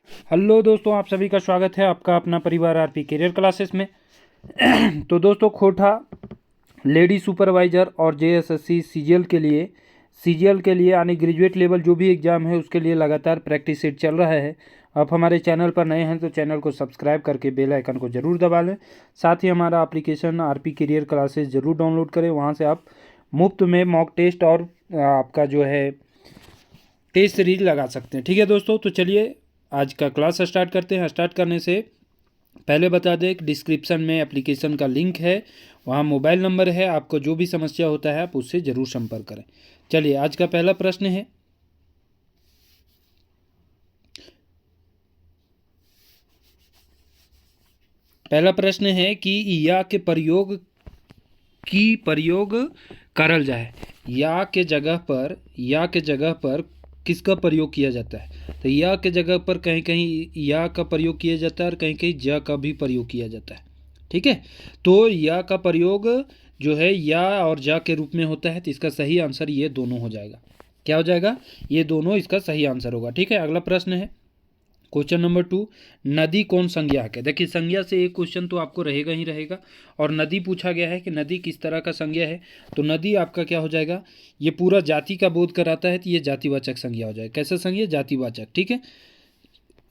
Hello दोस्तों, आप सभी का स्वागत है आपका अपना परिवार आरपी करियर क्लासेस में। तो दोस्तों, खोटा लेडी सुपरवाइज़र और जेएसएससी सीजीएल के लिए यानी ग्रेजुएट लेवल जो भी एग्ज़ाम है उसके लिए लगातार प्रैक्टिस सेट चल रहा है। आप हमारे चैनल पर नए हैं तो चैनल को सब्सक्राइब करके बेल आइकन को ज़रूर दबा लें। साथ ही हमारा एप्लीकेशन आरपी करियर क्लासेस ज़रूर डाउनलोड करें। वहाँ से आप मुफ्त में मॉक टेस्ट और आपका जो है टेस्ट सीरीज लगा सकते हैं। ठीक है दोस्तों, तो चलिए आज का क्लास स्टार्ट करते हैं। स्टार्ट करने से पहले बता दें कि डिस्क्रिप्शन में एप्लीकेशन का लिंक है, वहाँ मोबाइल नंबर है। आपको जो भी समस्या होता है आप उससे ज़रूर संपर्क करें। चलिए आज का पहला प्रश्न है, कि या के प्रयोग करल जाए। या के जगह पर किसका प्रयोग किया जाता है? तो या के जगह पर कहीं कहीं या का प्रयोग किया जाता है और कहीं कहीं ज का भी प्रयोग किया जाता है। ठीक है, तो या का प्रयोग जो है या और जा के रूप में होता है, तो इसका सही आंसर ये दोनों हो जाएगा। क्या हो जाएगा? ये दोनों इसका सही आंसर होगा। ठीक है, अगला प्रश्न है क्वेश्चन नंबर 2, नदी कौन संज्ञाक है? देखिए, संज्ञा से एक क्वेश्चन तो आपको रहेगा ही रहेगा, और नदी पूछा गया है कि नदी किस तरह का संज्ञा है, तो नदी आपका क्या हो जाएगा? ये पूरा जाति का बोध कराता है, तो ये जातिवाचक संज्ञा हो जाएगा। कैसा संज्ञा? जातिवाचक। ठीक है,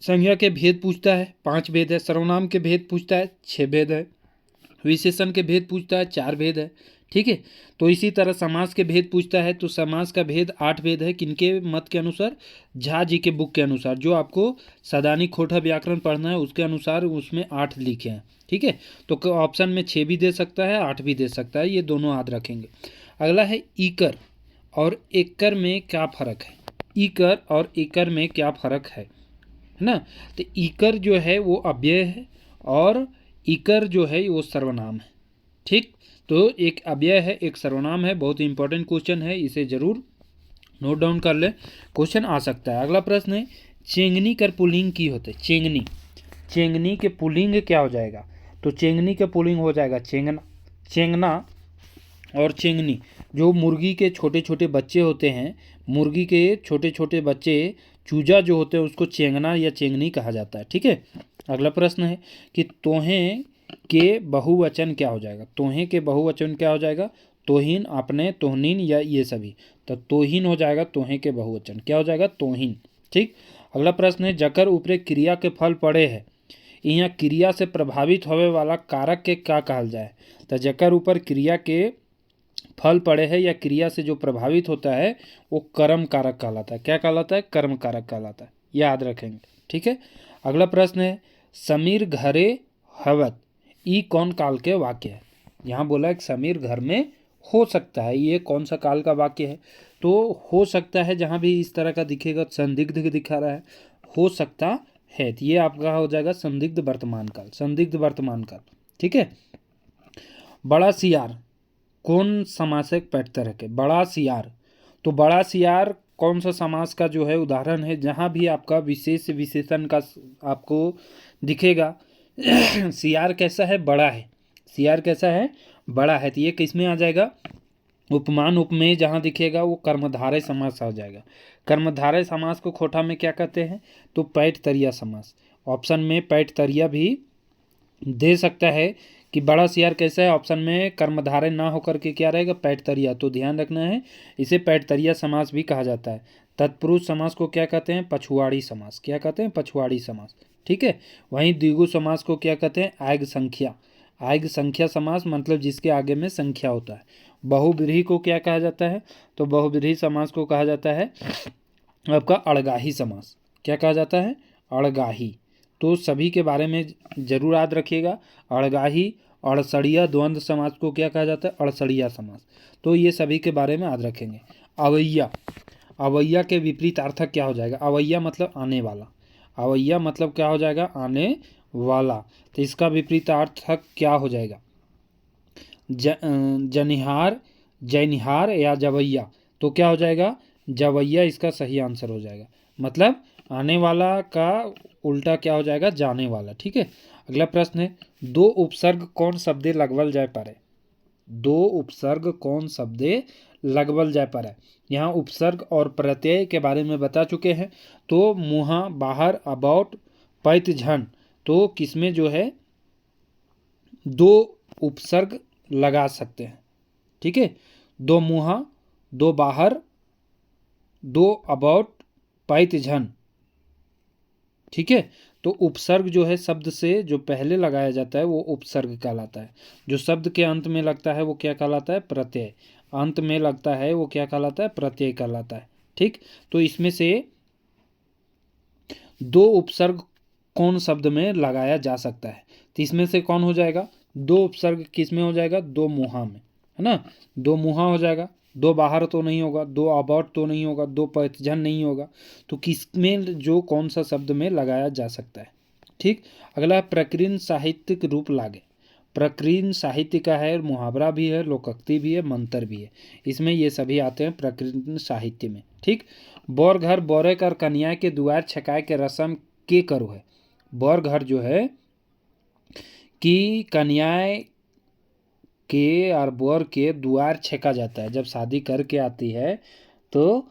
संज्ञा के भेद पूछता है, 5 भेद है। सर्वनाम के भेद पूछता है, 6 भेद है। विशेषण के भेद पूछता है, 4 भेद है। ठीक है, तो इसी तरह समास के भेद पूछता है, तो समास का भेद 8 भेद है। किनके मत के अनुसार? झा जी के बुक के अनुसार, जो आपको सदानी खोटा व्याकरण पढ़ना है उसके अनुसार उसमें 8 लिखे हैं। ठीक है, तो ऑप्शन में 6 भी दे सकता है, 8 भी दे सकता है, ये दोनों याद रखेंगे। अगला है ईकर और एकर में क्या फ़र्क है? ईकर और एकर में क्या फ़र्क है ना? तो ईकर जो है वो अव्यय है और इकर जो है वो सर्वनाम है। ठीक, तो एक अव्यय है, एक सर्वनाम है। बहुत इंपॉर्टेंट क्वेश्चन है, इसे जरूर नोट डाउन कर ले, क्वेश्चन आ सकता है। अगला प्रश्न है, चेंगनी कर पुल्लिंग की होते? चेंगनी के पुल्लिंग क्या हो जाएगा? तो चेंगनी के पुल्लिंग हो जाएगा चेंगना और चेंगनी। जो मुर्गी के छोटे छोटे बच्चे होते हैं, मुर्गी के छोटे छोटे बच्चे चूजा जो होते हैं उसको चेंगना या चेंगनी कहा जाता है। ठीक है, अगला प्रश्न है कि तोहें के बहुवचन क्या हो जाएगा? तोहें के बहुवचन क्या हो जाएगा? तोहिन, अपने, तोहनीन या ये सभी। तो तोहिन हो जाएगा तोहें के बहुवचन। क्या हो जाएगा? तोहिन। ठीक, अगला प्रश्न है, जकर ऊपरे क्रिया के फल पड़े है, यहाँ क्रिया से प्रभावित होने वाला कारक के क्या कहल जाए? तो जकर ऊपर क्रिया के फल पड़े है या क्रिया से जो प्रभावित होता है वो कर्म कारक कहलाता है। क्या कहलाता है? कर्म कारक कहलाता है, याद रखेंगे। ठीक है, अगला प्रश्न है, समीर घरे हवत, ई कौन काल के वाक्य है? यहाँ बोला है कि समीर घर में हो सकता है, ये कौन सा काल का वाक्य है? तो हो सकता है जहाँ भी इस तरह का दिखेगा संदिग्ध दिखा रहा है, हो सकता है, तो ये आपका हो जाएगा संदिग्ध वर्तमान काल, संदिग्ध वर्तमान काल। ठीक है, बड़ा सियार कौन समासक पैटता रखे? बड़ा सियार, तो बड़ा सियार कौन सा समास का जो है उदाहरण है? जहाँ भी आपका विशेष विशेषण का आपको दिखेगा। सियार कैसा है? बड़ा है। सियार कैसा है? बड़ा है, तो ये किस में आ जाएगा? उपमान उपमेय जहाँ दिखेगा वो कर्मधारय समास आ जाएगा। कर्मधारय समास को खोटा में क्या कहते हैं? तो पैठ तरिया समास। ऑप्शन में पैठ तरिया भी दे सकता है कि बड़ा सियार कैसा है, ऑप्शन में कर्मधारय ना होकर के क्या रहेगा? पैठतरिया। तो ध्यान रखना है, इसे पैठतरिया समास भी कहा जाता है। तत्पुरुष समास को क्या कहते हैं? पछुआड़ी समास। क्या कहते हैं? पछुआड़ी समास। ठीक है, वहीं द्विगु समास को क्या कहते हैं? आयग संख्या। आयग संख्या समास मतलब जिसके आगे में संख्या होता है। बहुव्रीहि को क्या कहा जाता है? तो बहुव्रीहि समास को कहा जाता है आपका अड़गाही समास। क्या कहा जाता है? अड़गाही। तो सभी के बारे में जरूर याद रखिएगा। अड़गाही, अड़सड़िया द्वंद्व समास को क्या कहा जाता है? अड़सड़िया समास। तो ये सभी के बारे में याद रखेंगे। अवैया, अवैया के विपरीत अर्थक क्या हो जाएगा? अवैया मतलब आने वाला। अवैया मतलब क्या हो जाएगा? आने वाला। तो इसका विपरीत अर्थक क्या हो जाएगा? जनिहार, जैनिहार या जवैया। तो क्या हो जाएगा? जवैया इसका सही आंसर हो जाएगा। मतलब आने वाला का उल्टा क्या हो जाएगा? जाने वाला। ठीक है, अगला प्रश्न है, दो उपसर्ग कौन शब्दे लगवल जाए पारे? दो उपसर्ग कौन शब्दे लगवल जाए पारे? यहाँ उपसर्ग और प्रत्यय के बारे में बता चुके हैं। तो मुहा, बाहर, अबाउट पैतझन, तो किसमें जो है दो उपसर्ग लगा सकते हैं, ठीक है। दो मुहा, दो बाहर, दो अबाउट, पैतझन, ठीक है। तो उपसर्ग जो है शब्द से जो पहले लगाया जाता है वो उपसर्ग कहलाता है। जो शब्द के अंत में लगता है वो क्या कहलाता है? प्रत्यय। अंत में लगता है वो क्या कहलाता है? प्रत्यय कहलाता है, ठीक। तो इसमें से दो उपसर्ग कौन शब्द में लगाया जा सकता है? तो इसमें से कौन हो जाएगा? दो उपसर्ग किस में हो जाएगा? दो मुहा में, है ना। दो मुहा हो जाएगा, दो बाहर तो नहीं होगा, दो अबाउट तो नहीं होगा, दो पैतझन नहीं होगा। तो किस में जो कौन सा शब्द में लगाया जा सकता है, ठीक। अगला प्रकीर्णन साहित्यिक रूप लागे। प्रकीर्णन साहित्य का है, मुहावरा भी है, लोकोक्ति भी है, मंत्र भी है। इसमें ये सभी आते हैं प्रकीर्णन साहित्य में, ठीक। बौर घर बौरे कर कन्या के दुआर छकाए के रस्म के करो है। बौर घर जो है कि कन्याएं के और बौर के दुआर छेका जाता है। जब शादी करके आती है तो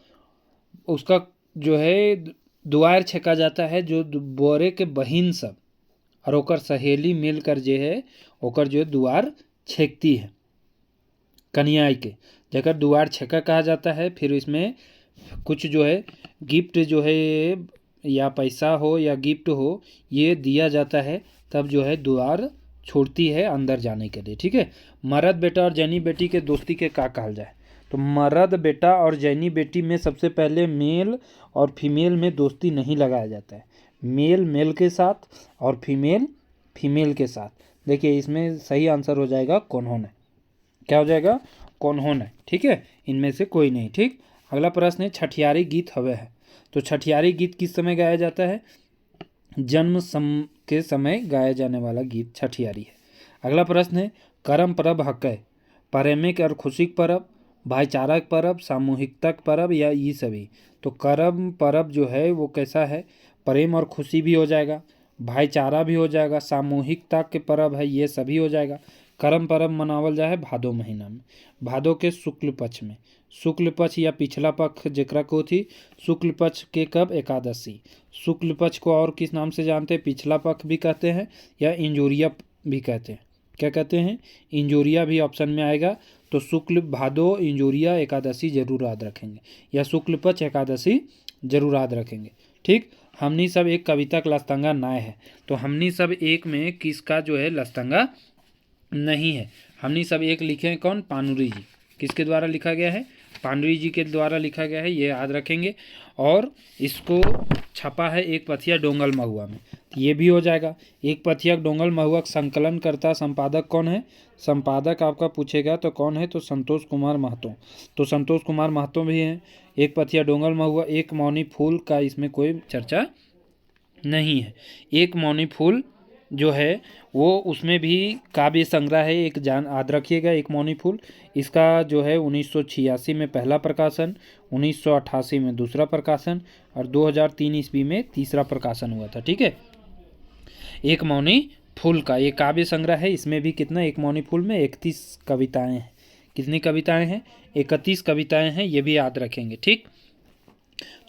उसका जो है दुआर छेका जाता है, जो बोरे के बहिन सब और ओकर सहेली मिलकर जो है ओकर जो दुआर छेकती है कन्याई के, जगह दुआर छेका कहा जाता है। फिर इसमें कुछ जो है गिफ्ट जो है या पैसा हो या गिफ्ट हो ये दिया जाता है, तब जो है द्वार छोड़ती है अंदर जाने के लिए, ठीक है। मर्द बेटा और जैनी बेटी के दोस्ती के का कहल जाए? तो मर्द बेटा और जैनी बेटी में सबसे पहले मेल और फीमेल में दोस्ती नहीं लगाया जाता है। मेल मेल के साथ और फीमेल फीमेल के साथ। देखिए इसमें सही आंसर हो जाएगा कौन, क्या हो जाएगा? कौन, ठीक है। इनमें से कोई नहीं, ठीक। अगला प्रश्न है छठियारी गीत हवे है। तो छठियारी गीत किस समय गाया जाता है? जन्म के समय गाया जाने वाला गीत छठियारी है। अगला प्रश्न है करम परब हक है। प्रेमिक और खुशी परब, भाईचारा परब, सामूहिकता परब या ये सभी? तो करम परब जो है वो कैसा है? प्रेम और खुशी भी हो जाएगा, भाईचारा भी हो जाएगा, सामूहिकता के परब है, ये सभी हो जाएगा। करम परब मनावल जाए है भादो महीना में, भादो के शुक्ल पक्ष में। शुक्ल पक्ष या पिछला पक्ष जेकरा को थी शुक्ल पक्ष के कब? एकादशी। शुक्ल पक्ष को और किस नाम से जानते हैं? पिछला पक्ष भी कहते हैं या इंजोरिया भी कहते हैं। क्या कहते हैं? इंजोरिया भी ऑप्शन में आएगा। तो शुक्ल भादो इंजोरिया एकादशी जरूर याद रखेंगे, या शुक्ल पक्ष एकादशी जरूर याद रखेंगे, ठीक। हमनी सब एक कविता का लस्तंगा नाय है। तो हमनी सब एक में किसका जो है लस्तंगा नहीं है? हमनी सब एक लिखे हैं कौन? पानुरी जी। किसके द्वारा लिखा गया है? पानुरी जी के द्वारा लिखा गया है, ये याद रखेंगे। और इसको छपा है एक पथिया डोंगल महुआ में, ये भी हो जाएगा। एक पथिया डोंगल महुआ संकलन करता संपादक कौन है? संपादक आपका पूछेगा तो कौन है? तो संतोष कुमार महतो। तो संतोष कुमार महतो भी हैं। एक पथिया डोंगल महुआ, एक मौनी फूल का इसमें कोई चर्चा नहीं है। एक मौनी फूल जो है वो उसमें भी काव्य संग्रह है, एक जान याद रखिएगा। एक मौनी फूल इसका जो है 1986 में पहला प्रकाशन, 1988 में दूसरा प्रकाशन और 2003 ईस्वी में तीसरा प्रकाशन हुआ था, ठीक है। एक मौनी फूल का ये काव्य संग्रह है। इसमें भी कितना? एक मौनी फूल में 31 कविताएं हैं। कितनी कविताएं हैं? 31 कविताएं हैं, ये भी याद रखेंगे, ठीक।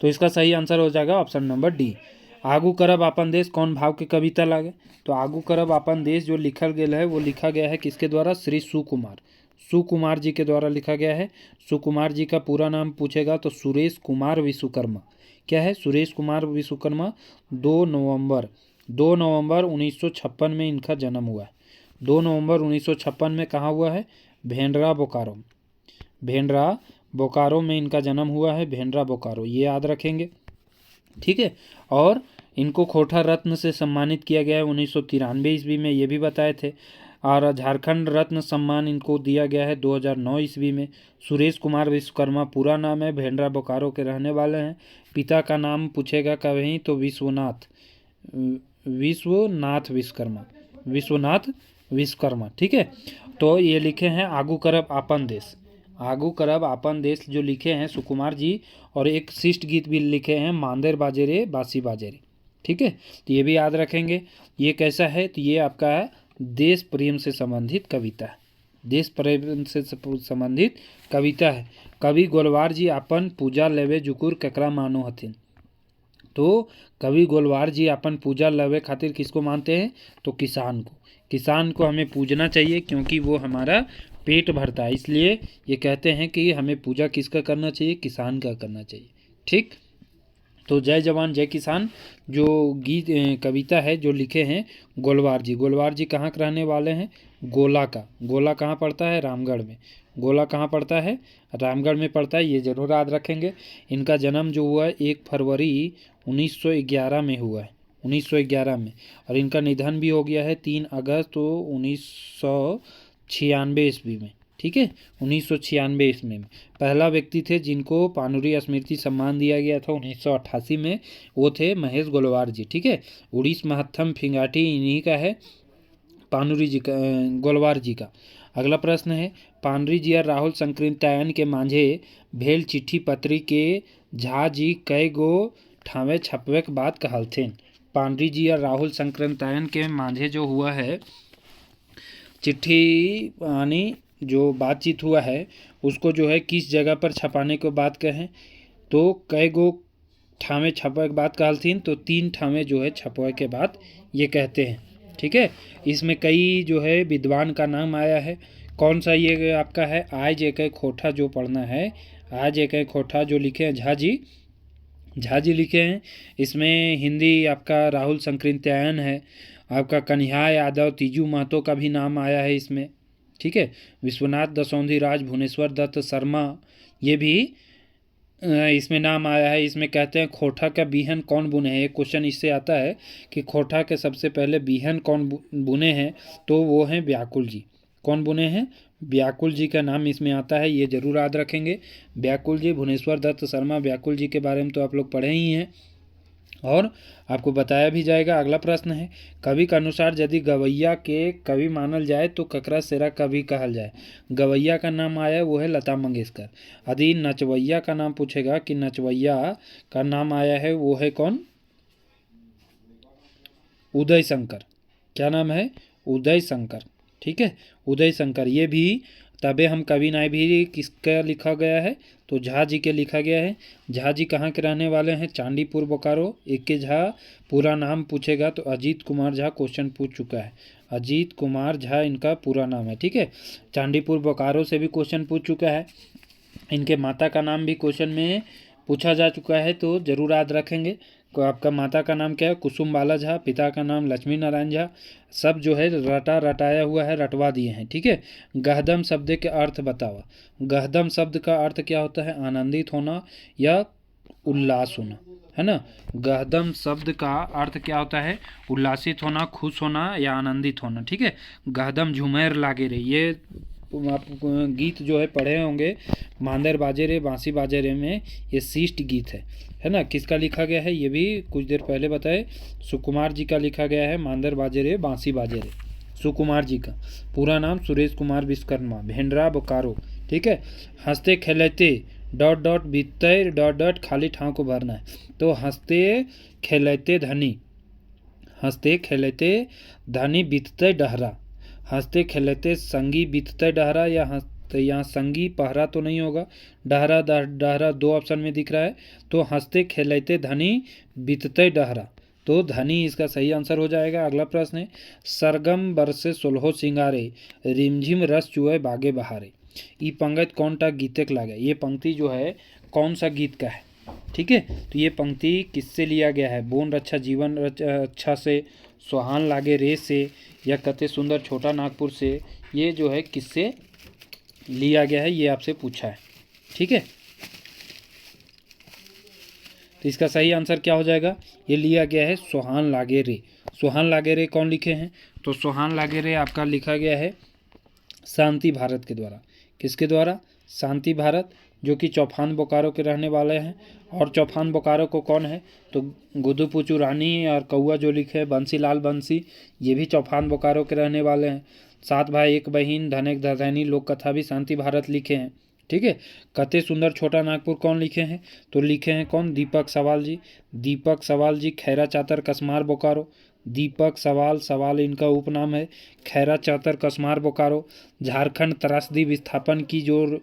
तो इसका सही आंसर हो जाएगा ऑप्शन नंबर डी। आगू करब अपन देश कौन भाव के कविता लागे? तो आगू करब अपन देश जो लिखल गया है वो लिखा गया है किसके द्वारा? श्री सुकुमार, सुकुमार जी के द्वारा लिखा गया है। सुकुमार जी का पूरा नाम पूछेगा तो सुरेश कुमार विश्वकर्मा। क्या है? सुरेश कुमार विश्वकर्मा। 2 नवंबर 1956 में इनका जन्म हुआ है। 2 नवंबर 1956 में कहाँ हुआ है? भेंडरा बोकारो, भेंडरा बोकारो में इनका जन्म हुआ है। भेंडरा बोकारो, ये याद रखेंगे, ठीक है। और इनको खोटा रत्न से सम्मानित किया गया है 1993 ईस्वी में, ये भी बताए थे। और झारखंड रत्न सम्मान इनको दिया गया है 2009 ईस्वी में। सुरेश कुमार विश्वकर्मा पूरा नाम है, भेंडरा बोकारो के रहने वाले हैं। पिता का नाम पूछेगा कहीं तो विश्वनाथ विश्वकर्मा, विश्वनाथ विश्वकर्मा, ठीक है। तो ये लिखे हैं आगू करब आपन देश, आगू करब आपन देश जो लिखे हैं सुकुमार जी। और एक शिष्ट गीत भी लिखे हैं मांदेर बाजे रे बासी बाजे रे, ठीक है। तो ये भी याद रखेंगे। ये कैसा है? तो ये आपका है देश प्रेम से संबंधित कविता है, देश प्रेम से संबंधित कविता है। कवि गोलवार जी अपन पूजा लेवे जुकुर ककरा मानो हथिन। तो कवि गोलवार जी अपन पूजा लवे खातिर किसको मानते हैं? तो किसान को। किसान को हमें पूजना चाहिए क्योंकि वो हमारा पेट भरता है, इसलिए ये कहते हैं कि हमें पूजा किसका करना चाहिए? किसान का करना चाहिए। ठीक। तो जय जवान जय किसान जो गीत कविता है जो लिखे हैं गोलवार जी। गोलवार जी कहाँ के रहने वाले हैं? गोला का। गोला कहाँ पड़ता है? रामगढ़ में। गोला कहाँ पड़ता है? रामगढ़ में पड़ता है, ये जरूर याद रखेंगे। इनका जन्म जो हुआ है 1 फरवरी 1911 में हुआ है, 1911 में। और इनका निधन भी हो गया है 3 अगस्त 1996 ईस्वी में। ठीक है, 1996 ईस्वी में। पहला व्यक्ति थे जिनको पानुरी स्मृति सम्मान दिया गया था 1988 में, वो थे महेश गोलवार जी। ठीक है, उड़ीस महत्तम फिंगाटी इन्हीं का है, पानुरी जी का, गोलवार जी का। अगला प्रश्न है, पानरी जी और राहुल संकृत्यायन के मांझे भेल चिट्ठी पत्री के झा जी कई गो ठावे छपवे के बात कहलथिन। पानरी जी और राहुल संकृत्यायन के मांझे जो हुआ है चिट्ठी यानी जो बातचीत हुआ है उसको जो है किस जगह पर छपाने को बात कहें? तो कई गो ठावे छपवे के बात कहलथिन, तो 3 ठावे जो है छपवे के बात ये कहते हैं। ठीक है, इसमें कई जो है विद्वान का नाम आया है। कौन सा ये आपका है? आज एक खोठा जो पढ़ना है, आज एक खोठा जो लिखे हैं झा जी, झा जी लिखे हैं। इसमें हिंदी आपका राहुल संकृत्यायन है, आपका कन्हैया यादव तीजू महतो का भी नाम आया है इसमें। ठीक है, विश्वनाथ दसौंधी राज भुवनेश्वर दत्त शर्मा ये भी इसमें नाम आया है। इसमें कहते हैं खोठा का बीहन कौन बुने हैं? एक क्वेश्चन इससे आता है कि खोठा के सबसे पहले बीहन कौन बुने हैं? तो वो हैं व्याकुल जी। कौन बुने हैं? व्याकुल जी का नाम इसमें आता है, ये जरूर याद रखेंगे। व्याकुल जी, भुवनेश्वर दत्त शर्मा, व्याकुल जी के बारे में तो आप लोग पढ़े ही हैं और आपको बताया भी जाएगा। अगला प्रश्न है, कवि के अनुसार यदि गवैया के कवि मानल जाए तो ककरा सेरा कवि कहल जाए? गवैया का नाम आया वो है लता मंगेशकर। यदि नचवैया का नाम पूछेगा कि नचवैया का नाम आया है वो है कौन? उदय शंकर। क्या नाम है? उदय शंकर। ठीक है, उदय शंकर। ये भी तबे हम कवि नाय भी किसका लिखा गया है? तो झा जी के लिखा गया है। झा जी कहाँ के रहने वाले हैं? चांदीपुर बोकारो। एक के झा पूरा नाम पूछेगा तो अजीत कुमार झा क्वेश्चन पूछ चुका है, अजीत कुमार झा इनका पूरा नाम है। ठीक है, चांदीपुर बोकारो से भी क्वेश्चन पूछ चुका है। इनके माता का नाम भी क्वेश्चन में पूछा जा चुका है, तो जरूर याद रखेंगे। को आपका माता का नाम क्या है? कुसुम बाला झा। पिता का नाम लक्ष्मी नारायण झा। सब जो है रटाया हुआ है, रटवा दिए हैं। ठीक है, गहदम शब्द के अर्थ बताओ। गहदम शब्द का अर्थ क्या होता है? आनंदित होना या उल्लास होना, है ना। गहदम शब्द का अर्थ क्या होता है? उल्लासित होना, खुश होना या आनंदित होना। ठीक है, गहदम झुमेर लागे रे, ये आप गीत जो है पढ़े होंगे, मांदर बाजे रे बांसी बाजे रे में, ये शिष्ट गीत है ना। किसका लिखा गया है? ये भी कुछ देर पहले बताए, सुकुमार जी का लिखा गया है। मांदर बाजे रे बांसी बाजे रे, सुकुमार जी का पूरा नाम सुरेश कुमार विश्वकर्मा, भेंडरा बोकारो। ठीक है, हंसते खेलते डॉट डॉट बीतते डॉट डॉट खाली ठाव को भरना है। तो हंसते खेलते धनी, हंसते खेलते धनी बीतते डहरा, हंसते खेलते संगी बीतते डहरा, या हंसते, यहाँ संगी पहरा तो नहीं होगा, डहरा डहरा 2 ऑप्शन में दिख रहा है। तो हंसते खेलते धनी बीतते डहरा, तो धनी इसका सही आंसर हो जाएगा। अगला प्रश्न है, सरगम बरसे सोलहो सिंगारे, रिमझिम रस चुए बागे बहारे, ये पंक्ति कौन टा गीतक लागे? ये पंक्ति जो है कौन सा गीत का है? ठीक है, तो ये पंक्ति किससे लिया गया है? बोन रक्षा जीवन अच्छा से, सुहान लागे रे से, या कते सुंदर छोटा नागपुर से, ये जो है किससे लिया गया है ये आपसे पूछा है। ठीक है, तो इसका सही आंसर क्या हो जाएगा? ये लिया गया है सुहान लागे रे। सुहान लागे रे कौन लिखे हैं? तो सुहान लागे रे आपका लिखा गया है शांति भारत के द्वारा। किसके द्वारा? शांति भारत, जो कि चौफान बोकारो के रहने वाले हैं। और चौफान बोकारो को कौन है? तो गुदू पुचू रानी और कौआ जो लिखे हैं बंसी लाल बंसी, ये भी चौफान बोकारो के रहने वाले हैं। 7 भाई 1 बहन, धनेक धदैनी लोक कथा भी शांति भारत लिखे हैं। ठीक है, कते सुंदर छोटा नागपुर कौन लिखे हैं? तो लिखे हैं कौन? दीपक सवाल जी। दीपक सवाल जी खैरा चातर कसमार बोकारो, दीपक सवाल इनका उपनाम है, खैरा चातर कसमार बोकारो। झारखंड त्रासदी विस्थापन की जो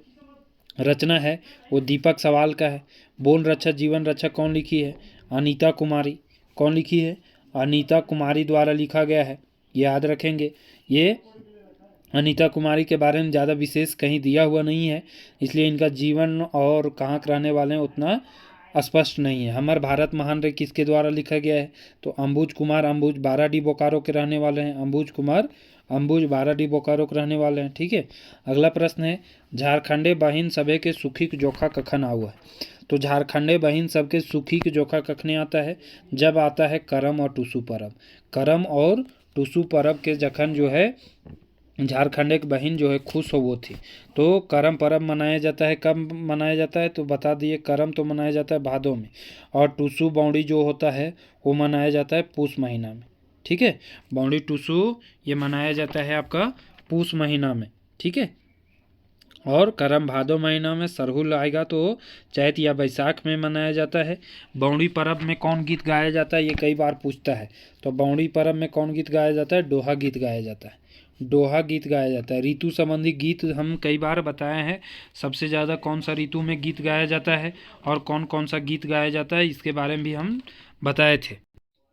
रचना है वो दीपक सवाल का है। बोन रक्षा जीवन रक्षा कौन लिखी है? अनीता कुमारी। कौन लिखी है? अनीता कुमारी द्वारा लिखा गया है, याद रखेंगे। ये अनीता कुमारी के बारे में ज़्यादा विशेष कहीं दिया हुआ नहीं है, इसलिए इनका जीवन और कहाँ के रहने वाले हैं उतना स्पष्ट नहीं है। हमर भारत महान रे किसके द्वारा लिखा गया है? तो अंबुज कुमार। अंबुज बाराडी बोकारो के रहने वाले हैं। अंबुज कुमार अंबुज बाराडी बोकारो के रहने वाले हैं। ठीक है। अगला प्रश्न है, झारखंडे बहिन सभे के सुखी के जोखा कखन आउआ है? तो झारखंडे बहिन सबके सुखी के जोखा कखने आता है? जब आता है करम और टुसु परब। करम और टुसु परब के जखन जो है झारखंड की बहन जो है खुश हो वो थी। तो करम परब मनाया जाता है, कब मनाया जाता है? तो बता दिए, करम तो मनाया जाता है भादों में, और टुसु बौड़ी जो होता है वो मनाया जाता है पूस महीना में। ठीक है। बौड़ी टुसु ये मनाया जाता है आपका पूस महीना में। ठीक है। और करम भादो महीना में, सरहुल आएगा तो चैत या बैसाख में मनाया जाता है। बौड़ी पर्व में कौन गीत गाया जाता है? ये कई बार पूछता है। तो बौड़ी पर्व में कौन गीत गाया जाता है? दोहा गीत गाया जाता है। दोहा गीत गाया जाता है। ऋतु संबंधी गीत हम कई बार बताए हैं, सबसे ज़्यादा कौन सा ऋतु में गीत गाया जाता है और कौन कौन सा गीत गाया जाता है, इसके बारे में भी हम बताए थे।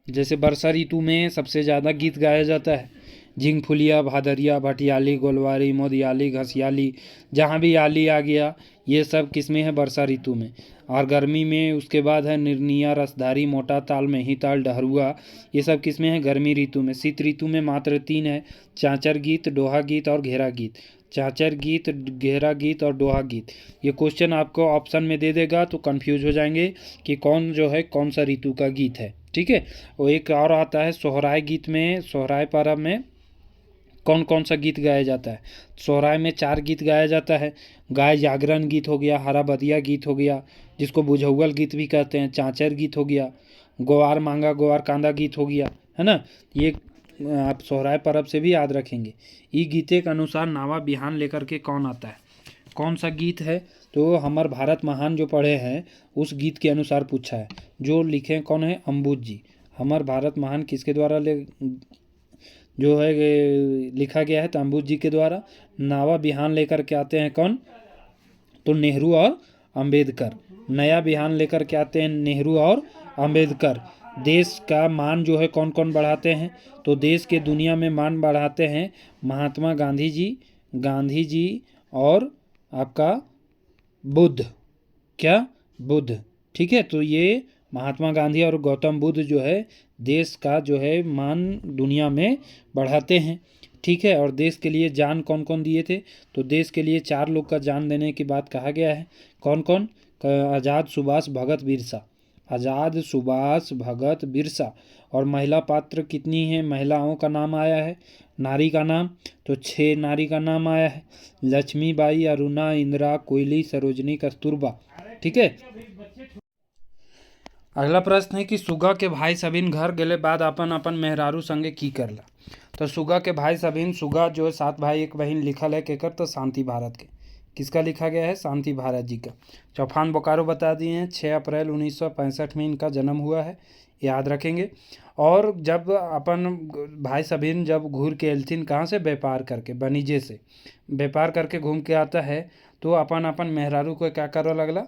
जैसे वर्षा ऋतु में सबसे ज़्यादा गीत गाया जाता है, झिंगफुलिया, भादरिया, भटियाली, गोलवारी, मोदियाली, घसियाली, जहाँ भी याली आ गया, ये सब किस में है? वर्षा ऋतु में। और गर्मी में उसके बाद है निर्निया, रसधारी, मोटा ताल, मेही ताल, डहरुआ, ये सब किस में है? गर्मी ऋतु में। शीत ऋतु में मात्र 3 है, चाँचर गीत, डोहा गीत और घेरा गीत। चाँचर गीत, घेरा गीत और डोहा गीत। ये क्वेश्चन आपको ऑप्शन में दे देगा तो कंफ्यूज हो जाएंगे कि कौन जो है कौन सा ऋतु का गीत है। ठीक है। और एक और आता है सोहराय गीत में, सोहराय पर्व में कौन कौन सा गीत गाया जाता है? सोहराय में 4 गीत गाया जाता है। गाय जागरण गीत हो गया, हरा बदिया गीत हो गया, जिसको बुझौल गीत भी कहते हैं, चाँचर गीत हो गया, गोवार मांगा गोवार कांदा गीत हो गया, है ना। ये आप सोहराय पर्व से भी याद रखेंगे। ई गीते के अनुसार नावा बिहान लेकर के कौन आता है? कौन सा गीत है? तो हमर भारत महान जो पढ़े हैं उस गीत के अनुसार पूछा है। जो लिखे कौन है? अंबुज जी। हमर भारत महान किसके द्वारा जो है लिखा गया है? तो अंबुज जी के द्वारा। नावा बिहान लेकर के आते हैं कौन? तो नेहरू और अंबेडकर। नया बिहान लेकर के आते हैं नेहरू और अंबेडकर। देश का मान जो है कौन कौन बढ़ाते हैं? तो देश के दुनिया में मान बढ़ाते हैं महात्मा गांधी जी और आपका बुद्ध। क्या? बुद्ध। ठीक है। तो ये महात्मा गांधी और गौतम बुद्ध जो है देश का जो है मान दुनिया में बढ़ाते हैं। ठीक है। और देश के लिए जान कौन कौन दिए थे? तो देश के लिए 4 लोग का जान देने की बात कहा गया है। कौन कौन? आज़ाद, सुभाष, भगत, बिरसा। आज़ाद, सुभाष, भगत, बिरसा। और महिला पात्र कितनी है? महिलाओं का नाम आया है, नारी का नाम, तो 6 नारी का नाम आया है। लक्ष्मीबाई, अरुणा, इंदिरा, कोयली, सरोजनी, कस्तूरबा। ठीक है। अगला प्रश्न है कि सुगा के भाई सबिन घर गेले बाद अपन अपन मेहरारू संगे की करला? तो सुगा के भाई सबिन, सुगा जो है 7 भाई 1 बहन लिखल है केकर? तो शांति भारत के। किसका लिखा गया है? शांति भारत जी का। चौहान बोकारो बता दिए हैं, 6 अप्रैल 1965 में इनका जन्म हुआ है, याद रखेंगे। और जब अपन भाई सबिन जब घूर के एलथिन कहाँ से? व्यापार करके, वाणिज्य से व्यापार करके घूम के आता है, तो अपन अपन मेहरारू को क्या करो लगला?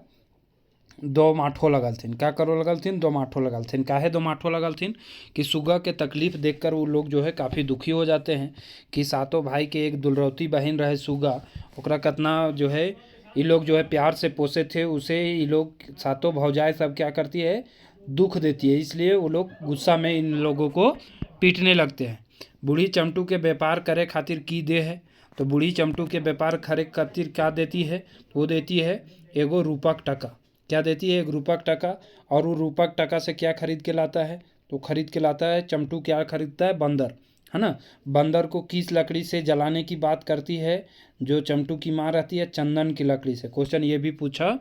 2 माठो लगलथिन। क्या करो लगलथिन? 2 माठो लगलथिन। काहे 2 माठो लगलथिन? कि सुगा के तकलीफ देखकर वो लोग जो है काफ़ी दुखी हो जाते हैं कि सातों भाई के एक दुलरौती बहन रहे सुगा, ओकरा कितना जो है ये लोग जो है प्यार से पोसे थे उसे, ये लोग सातों भौजाएं सब क्या करती है? दुख देती है। इसलिए वो लोग गुस्सा में इन लोगों को पीटने लगते हैं। बूढ़ी चमटू के व्यापार करे खातिर की दे है? तो बूढ़ी चमटू के व्यापार करे खातिर क्या देती है? वो देती है एगो रूपक टका। क्या देती है? 1 रूपक टका। और वो रूपक टका से क्या खरीद के लाता है? तो खरीद के लाता है, चमटू क्या खरीदता है? बंदर, है ना। बंदर को किस लकड़ी से जलाने की बात करती है जो चमटू की माँ रहती है? चंदन की लकड़ी से। क्वेश्चन ये भी पूछा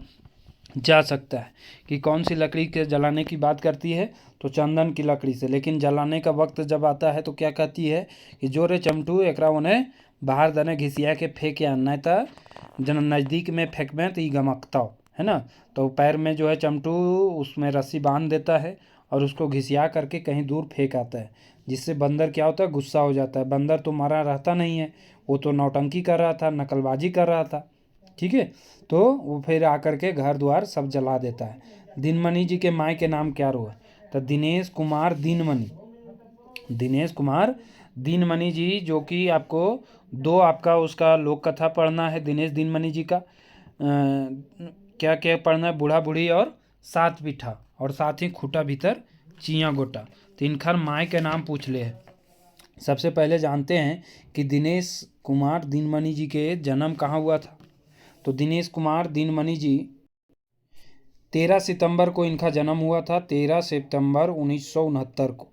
जा सकता है कि कौन सी लकड़ी के जलाने की बात करती है? तो चंदन की लकड़ी से। लेकिन जलाने का वक्त जब आता है तो क्या कहती है कि जो रे चमटू एकरा उन्हें बाहर दने घिसिया के फेंक या नहीं तो जन नज़दीक में फेंकबे तो ई गमकता, है ना। तो पैर में जो है चमटू उसमें रस्सी बांध देता है और उसको घिसिया करके कहीं दूर फेंक आता है, जिससे बंदर क्या होता है? गुस्सा हो जाता है। बंदर तो मारा रहता नहीं है, वो तो नौटंकी कर रहा था, नकलबाजी कर रहा था। ठीक है। तो वो फिर आकर के घर द्वार सब जला देता है। दिनमणि जी के माई के नाम क्या हुआ? तो दिनेश कुमार दिनमणि जी, जो कि आपको दो आपका उसका लोक कथा पढ़ना है दिनेश दिनमणि जी का। क्या क्या पढ़ना है? बूढ़ा बूढ़ी और सात पीठा, और साथ ही खूटा भीतर चिया गोटा। तो इनका माय के नाम पूछ ले है। सबसे पहले जानते हैं कि दिनेश कुमार दिनमणि जी के जन्म कहाँ हुआ था। तो दिनेश कुमार दिनमणि जी 13 सितंबर को इनका जन्म हुआ था। 13 सितंबर 1969 को,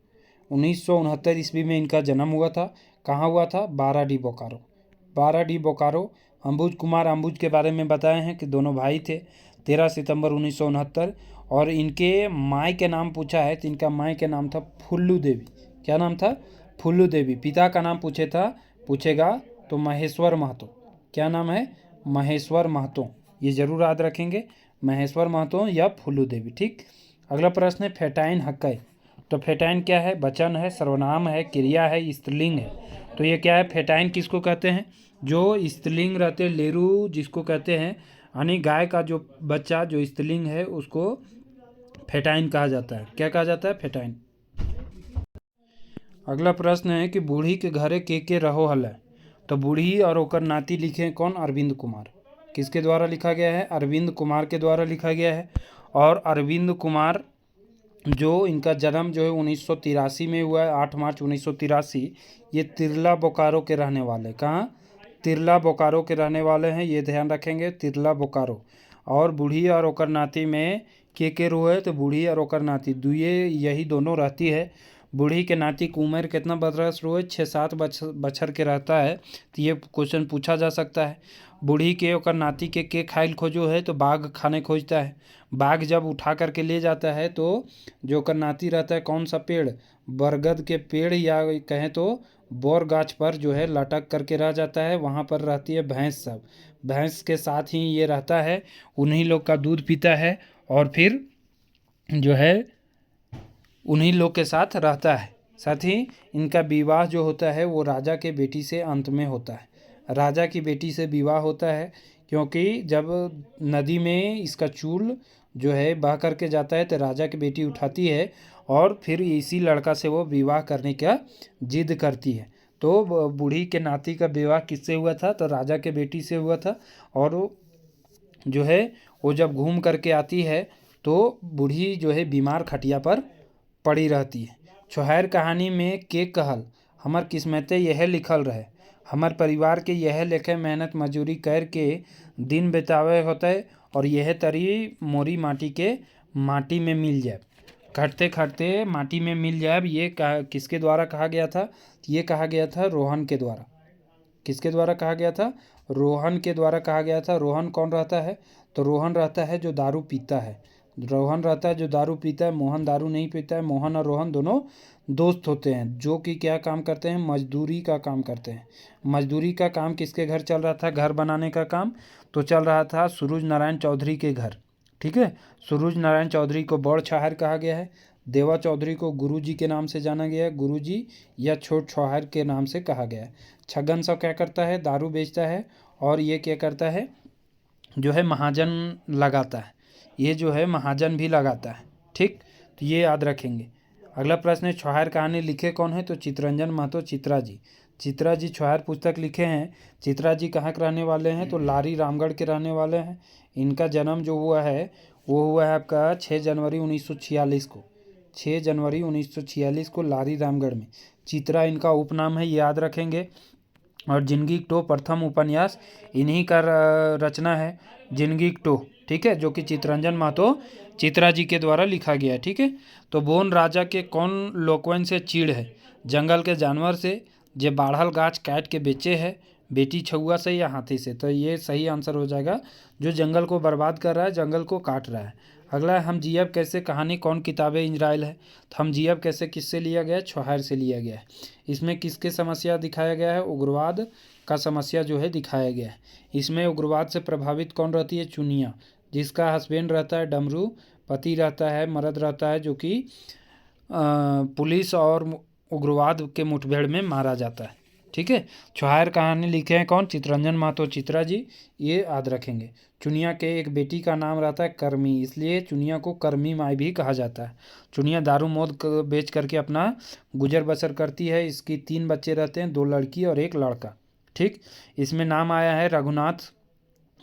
1969 ईस्वी में इनका जन्म हुआ था। कहाँ हुआ था? बाराडी बोकारो। बाराडी बोकारो। अंबुज कुमार अंबुज के बारे में बताए हैं कि दोनों भाई थे। 13 सितंबर 1969। और इनके माँ के नाम पूछा है, तो इनका माँ के नाम था फुल्लू देवी। क्या नाम था? फुल्लू देवी। पिता का नाम पूछेगा तो महेश्वर महतो। क्या नाम है? महेश्वर महतो। ये जरूर याद रखेंगे, महेश्वर महतो या फुल्लू देवी। ठीक। अगला प्रश्न है फेटाइन हक्कै। तो फेटाइन क्या है? वचन है, सर्वनाम है, क्रिया है, स्त्रीलिंग है। तो ये क्या है? फेटाइन किसको कहते हैं? जो स्त्रीलिंग रहते, लेरू जिसको कहते हैं, यानी गाय का जो बच्चा जो स्त्रीलिंग है उसको फेटाइन कहा जाता है। क्या कहा जाता है? फेटाइन। अगला प्रश्न है कि बूढ़ी के घरे के रहो हल है। तो बूढ़ी और ओकर नाती लिखे हैं कौन? अरविंद कुमार। किसके द्वारा लिखा गया है? अरविंद कुमार के द्वारा लिखा गया है। और अरविंद कुमार जो इनका जन्म जो है 1983 में हुआ है, 8 मार्च 1983। ये तिरला बोकारो के रहने वाले। कहाँ? तिरला बोकारो के रहने वाले हैं, ये ध्यान रखेंगे, तिरला बोकारो। और बूढ़ी और ओकर नाती में के रोए, तो बूढ़ी और ओकर नाती दुए यही दोनों रहती है। बूढ़ी के नाती की उम्र कितना बरस रोए? 6-7 बछर के रहता है। तो ये क्वेश्चन पूछा जा सकता है। बूढ़ी के ओकर नाती के खाइल खोजो है, तो बाघ खाने खोजता है। बाघ जब उठा करके ले जाता है तो जो ओकर नाती रहता है कौन सा पेड़? बरगद के पेड़, या कहें तो बोर गाछ पर जो है लटक करके रह जाता है। वहाँ पर रहती है भैंस। सब भैंस के साथ ही ये रहता है, उन्हीं लोग का दूध पीता है और फिर जो है उन्हीं लोग के साथ रहता है। साथ ही इनका विवाह जो होता है वो राजा के बेटी से अंत में होता है। राजा की बेटी से विवाह होता है, क्योंकि जब नदी में इसका चूल जो है बह करके जाता है तो राजा की बेटी उठाती है और फिर इसी लड़का से वो विवाह करने का जिद करती है। तो बूढ़ी के नाती का विवाह किससे हुआ था? तो राजा के बेटी से हुआ था। और जो है वो जब घूम करके आती है तो बूढ़ी जो है बीमार खटिया पर पड़ी रहती है। छोहर कहानी में के कहल हमार किस्मते यह लिखल रहे, हमार परिवार के यह लेखे मेहनत मजूरी करके दिन बितावे होते और यह तरी मोरी माटी में मिल जाए, खटते खटते माटी में मिल जाए। ये किसके द्वारा कहा गया था? ये कहा गया था रोहन के द्वारा। किसके द्वारा कहा गया था? रोहन के द्वारा कहा गया था। रोहन कौन रहता है? तो रोहन रहता है जो दारू पीता है। रोहन रहता है जो दारू पीता है। मोहन दारू नहीं पीता है। मोहन और रोहन दोनों दोस्त होते हैं जो कि क्या काम करते हैं? मजदूरी का काम करते हैं। मजदूरी का काम किसके घर चल रहा था? घर बनाने का काम तो चल रहा था सूरज नारायण चौधरी के घर। ठीक है। सूरज नारायण चौधरी को बड़ छाहर कहा गया है। देवा चौधरी को गुरुजी के नाम से जाना गया है। गुरुजी या छोट छाहर के नाम से कहा गया है। छगन साव क्या करता है? दारू बेचता है। और ये क्या करता है? जो है महाजन लगाता है। ये जो है महाजन भी लगाता है। ठीक। तो ये याद रखेंगे। अगला प्रश्न है छाहर कहानी लिखे कौन है? तो चितरंजन महतो चित्रा जी। चित्रा जी छाहर पुस्तक लिखे हैं। चित्रा जी कहाँ के रहने वाले हैं? तो लारी रामगढ़ के रहने वाले हैं। इनका जन्म जो हुआ है वो हुआ है आपका 6 जनवरी 1946 को। 6 जनवरी 1946 को लारी रामगढ़ में। चित्रा इनका उपनाम है, याद रखेंगे। और जिंदगी टो प्रथम उपन्यास इन्हीं का रचना है, जिंदगी टो। ठीक है। जो कि चितरंजन महतो चित्रा जी के द्वारा लिखा गया है। ठीक है। तो बोन राजा के कौन लोकवन से चीड़ है? जंगल के जानवर से, जे बाढ़ल गाछ काट के बेचे है, बेटी छुआ से या हाथी से। तो ये सही आंसर हो जाएगा, जो जंगल को बर्बाद कर रहा है, जंगल को काट रहा है। अगला है हम जियब कैसे कहानी कौन किताबें इजराइल है? तो हम जियब कैसे किससे लिया गया है? छाहर से लिया गया है। इसमें किसके समस्या दिखाया गया है? उग्रवाद का समस्या जो है दिखाया गया है। इसमें उग्रवाद से प्रभावित कौन रहती है? चुनिया, जिसका हस्बैंड रहता है डमरू, पति रहता है मर्द रहता है जो कि पुलिस और उग्रवाद के मुठभेड़ में मारा जाता है। ठीक है। छुहार कहानी लिखे हैं कौन? चितरंजन महतो चित्रा जी, ये याद रखेंगे। चुनिया के एक बेटी का नाम रहता है कर्मी, इसलिए चुनिया को कर्मी माई भी कहा जाता है। चुनिया दारू मौत बेच करके अपना गुजर बसर करती है। इसकी 3 बच्चे रहते हैं, 2 लड़की और 1 लड़का। ठीक, इसमें नाम आया है रघुनाथ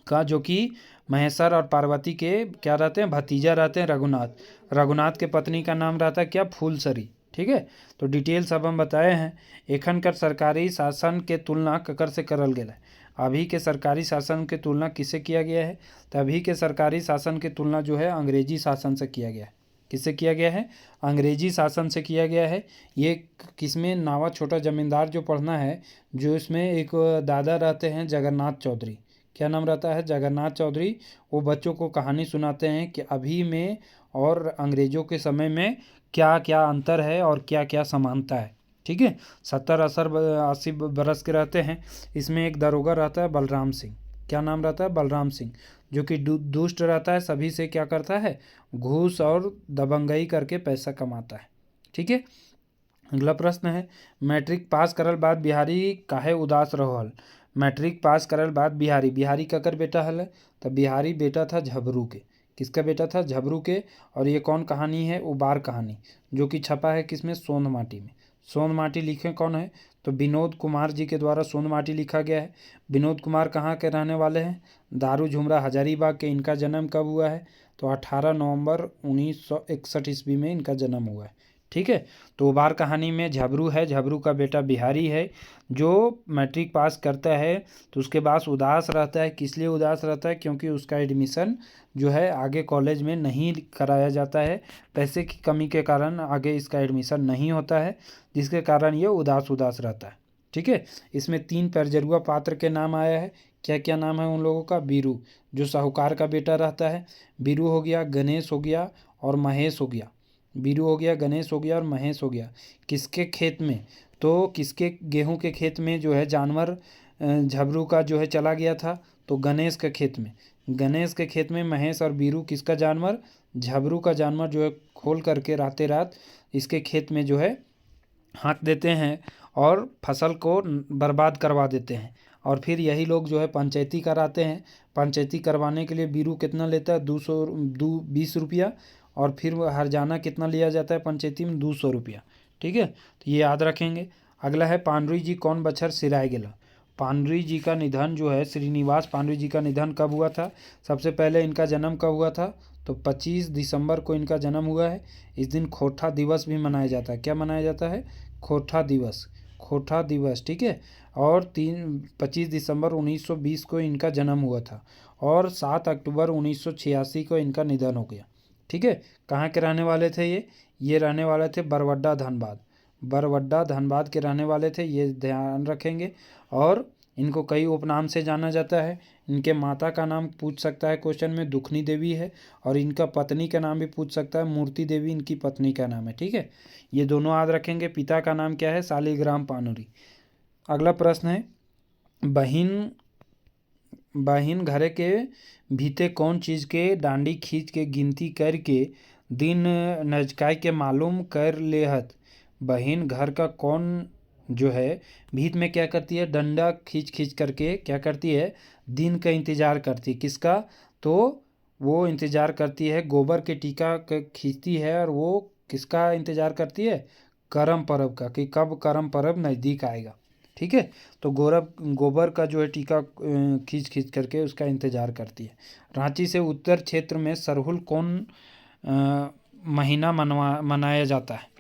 का, जो कि महेश्वर और पार्वती के क्या रहते हैं? भतीजा रहते हैं रघुनाथ। रघुनाथ के पत्नी का नाम रहता है क्या? फूलसरी। ठीक है, तो डिटेल सब हम बताए हैं। एखन कर सरकारी शासन के तुलना ककर से करल गेल है। अभी के सरकारी शासन के तुलना किससे किया गया है? तो अभी के सरकारी शासन की तुलना जो है अंग्रेजी शासन से किया गया है। किससे किया गया है? अंग्रेजी शासन से किया गया है। ये किसमें? नावा छोटा जमींदार जो पढ़ना है, जो इसमें एक दादा रहते हैं जगन्नाथ चौधरी। क्या नाम रहता है? जगन्नाथ चौधरी। वो बच्चों को कहानी सुनाते हैं कि अभी में और अंग्रेज़ों के समय में क्या क्या अंतर है और क्या क्या समानता है। ठीक है, 70-80 बरस के रहते हैं। इसमें एक दरोगा रहता है बलराम सिंह। क्या नाम रहता है? बलराम सिंह, जो कि दुष्ट रहता है, सभी से क्या करता है? घूस और दबंगई करके पैसा कमाता है। ठीक है, अगला प्रश्न है, मैट्रिक पास करल बाद बिहारी काहे उदास रहल? मैट्रिक पास करल बाद बिहारी, बिहारी ककर बेटा हल? तो बिहारी बेटा था झबरू के। किसका बेटा था? झबरू के। और ये कौन कहानी है? उबार कहानी, जो कि छपा है किसमें? सोन माटी में। सोन माटी लिखे कौन है? तो विनोद कुमार जी के द्वारा सोन माटी लिखा गया है। विनोद कुमार कहाँ के रहने वाले हैं? दारू झुमरा हजारीबाग के। इनका जन्म कब हुआ है? तो 18 नवंबर 1961 ईस्वी में इनका जन्म हुआ है। ठीक है, तो उबार कहानी में झबरू है, झबरू का बेटा बिहारी है, जो मैट्रिक पास करता है तो उसके बाद उदास रहता है। किस लिए उदास रहता है? क्योंकि उसका एडमिशन जो है आगे कॉलेज में नहीं कराया जाता है। पैसे की कमी के कारण आगे इसका एडमिशन नहीं होता है, जिसके कारण ये उदास उदास रहता है। ठीक है, इसमें 3 परजरुआ पात्र के नाम आया है। क्या क्या नाम है उन लोगों का? बीरू, जो साहूकार का बेटा रहता है। बीरू हो गया, गणेश हो गया और महेश हो गया। बीरू हो गया, गणेश हो गया और महेश हो गया। किसके खेत में? तो किसके? गेहूं के खेत में जो है जानवर झबरू का जो है चला गया था, तो गणेश के खेत में। गणेश के खेत में महेश और बीरू किसका जानवर? झबरू का जानवर जो है खोल करके रातें रात इसके खेत में जो है हाथ देते हैं और फसल को बर्बाद करवा देते हैं। और फिर यही लोग जो है पंचायती कराते हैं। पंचायती करवाने के लिए बीरू कितना लेता है? 20 रुपया। और फिर हरजाना कितना लिया जाता है पंचायती में? 200 रुपया। ठीक है, तो ये याद रखेंगे। अगला है, पांडुरी जी कौन बछर सिराय गेला? पांडुरी जी का निधन जो है, श्रीनिवास पांडुरी जी का निधन कब हुआ था? सबसे पहले इनका जन्म कब हुआ था? तो 25 दिसंबर को इनका जन्म हुआ है। इस दिन खोठा दिवस भी मनाया जाता है। क्या मनाया जाता है? खोठा दिवस। खोठा दिवस, ठीक है। और 25 दिसंबर 1920 को इनका जन्म हुआ था और 7 अक्टूबर 1986 को इनका निधन हो गया। ठीक है, कहाँ के रहने वाले थे ये रहने वाले थे बरवड्डा धनबाद। बरवड्डा धनबाद के रहने वाले थे, ये ध्यान रखेंगे। और इनको कई उपनाम से जाना जाता है। इनके माता का नाम पूछ सकता है क्वेश्चन में, दुखनी देवी है। और इनका पत्नी का नाम भी पूछ सकता है, मूर्ति देवी इनकी पत्नी का नाम है। ठीक है, ये दोनों याद रखेंगे। पिता का नाम क्या है? शालिग्राम पानुरी। अगला प्रश्न है, बहिन बहिन घरे के भीते कौन चीज के डांडी खींच के गिनती करके दिन नजकाई के मालूम कर लेहत? बहिन घर का कौन जो है भीत में क्या करती है? डंडा खींच खींच करके क्या करती है? दिन का इंतजार करती है। किसका? तो वो इंतजार करती है, गोबर के टीका खींचती है। और वो किसका इंतजार करती है? करम परब का, कि कब करम परब नज़दीक आएगा। ठीक है, तो गोबर का जो है टीका खींच खींच करके उसका इंतजार करती है। रांची से उत्तर क्षेत्र में सरहुल कौन महीना मनाया जाता है?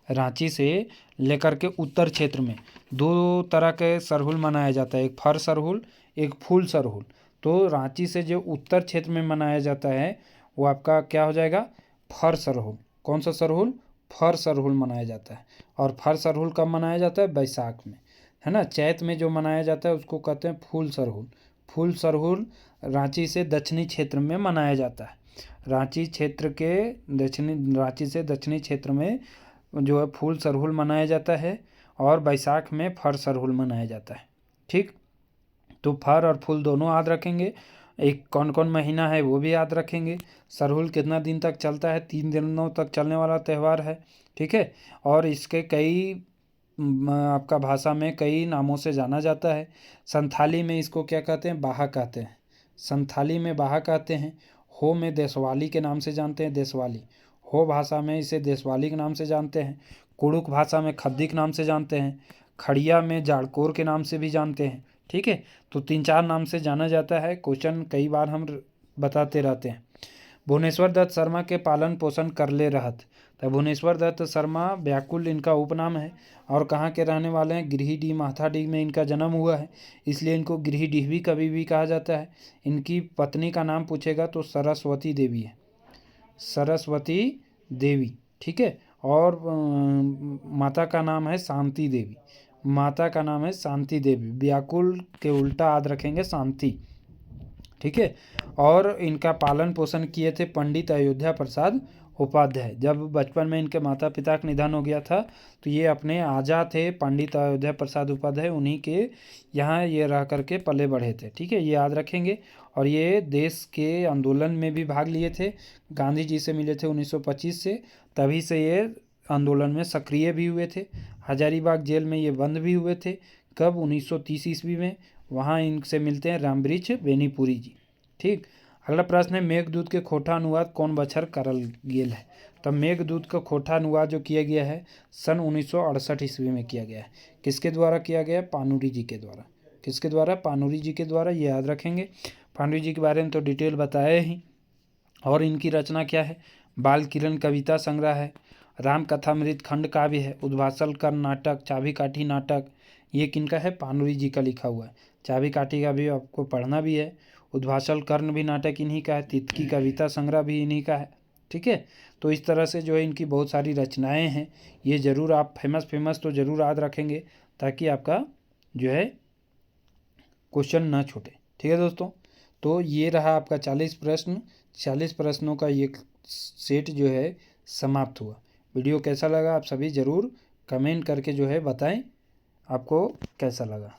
रांची से लेकर के उत्तर क्षेत्र में 2 तरह के सरहुल मनाया जाता है, एक फर सरहुल, एक फूल सरहुल। तो रांची से जो उत्तर क्षेत्र में मनाया जाता है वो आपका क्या हो जाएगा? फर सरहुल। कौन सा सरहुल? फर सरहुल मनाया जाता है। और फर सरहुल कब मनाया जाता है? बैसाख में, है ना। चैत में जो मनाया जाता है उसको कहते हैं फूल सरहुल। फूल सरहुल रांची से दक्षिणी क्षेत्र में मनाया जाता है। रांची से दक्षिणी क्षेत्र में जो है फूल सरहुल मनाया जाता है और बैसाख में फर सरहुल मनाया जाता है। ठीक, तो फर और फूल दोनों याद रखेंगे। एक कौन कौन महीना है वो भी याद रखेंगे। सरहुल कितना दिन तक चलता है? 3 दिनों तक चलने वाला त्यौहार है। ठीक है, और इसके कई आपका भाषा में कई नामों से जाना जाता है। संथाली में इसको क्या कहते हैं, बाहा कहते हैं। संथाली में बाहा कहते हैं। हो में देशवाली के नाम से जानते हैं, देशवाली। हो भाषा में इसे देशवाली के नाम से जानते हैं। कुड़ुक भाषा में खद्दी के नाम से जानते हैं। खड़िया में जाड़कोर के नाम से भी जानते हैं। ठीक है, तो 3-4 नाम से जाना जाता है। क्वेश्चन कई बार हम बताते रहते हैं। भुवनेश्वर दत्त शर्मा के पालन पोषण कर ले रहत। तो भुवनेश्वर दत्त शर्मा व्याकुल इनका उपनाम है और कहाँ के रहने वाले हैं, गिरिडीह माथाडीह में इनका जन्म हुआ है, इसलिए इनको गिरिडीह भी कभी भी कहा जाता है। इनकी पत्नी का नाम पूछेगा तो सरस्वती देवी है, सरस्वती देवी। ठीक है, और माता का नाम है शांति देवी, माता का नाम है शांति देवी। व्याकुल के उल्टा याद रखेंगे, शांति। ठीक है, और इनका पालन पोषण किए थे पंडित अयोध्या प्रसाद उपाध्याय। जब बचपन में इनके माता पिता का निधन हो गया था तो ये अपने आजा थे पंडित अयोध्या प्रसाद उपाध्याय, उन्हीं के यहाँ ये रह करके पले बढ़े थे। ठीक है, ये याद रखेंगे। और ये देश के आंदोलन में भी भाग लिए थे, गांधी जी से मिले थे 1925 से, तभी से ये आंदोलन में सक्रिय भी हुए थे। हजारीबाग जेल में ये बंद भी हुए थे, कब, 1930 ईस्वी में। वहाँ इनसे मिलते हैं रामवृक्ष बेनीपुरी जी। ठीक, अगला प्रश्न है, मेघदूत के खोटा अनुवाद कौन बछर करल गेल है। तो मेघदूत का खोटा अनुवाद जो किया गया है सन 1968 ईस्वी में किया गया है। किसके द्वारा किया गया है, पानूरी जी के द्वारा। किसके द्वारा, पानूरी जी के द्वारा, ये याद रखेंगे। पानूरी जी के बारे में तो डिटेल बताया ही। और इनकी रचना क्या है, बाल किरण कविता संग्रह है, राम कथामृत खंड काव्य है, उद्भासल कर्ण नाटक, चाबी काठी नाटक, ये किनका है, पानूरी जी का लिखा हुआ है। चाबी काठी का भी आपको पढ़ना भी है। उद्भासल कर्ण भी नाटक इन्हीं का है। तितकी कविता संग्रह भी इन्हीं का है। ठीक है, तो इस तरह से जो है इनकी बहुत सारी रचनाएं हैं, ये ज़रूर आप फेमस तो ज़रूर याद रखेंगे ताकि आपका जो है क्वेश्चन ना छूटे। ठीक है दोस्तों, तो ये रहा आपका 40 प्रश्न। 40 प्रश्नों का ये सेट जो है समाप्त हुआ। वीडियो कैसा लगा आप सभी ज़रूर कमेंट करके जो है बताएं आपको कैसा लगा।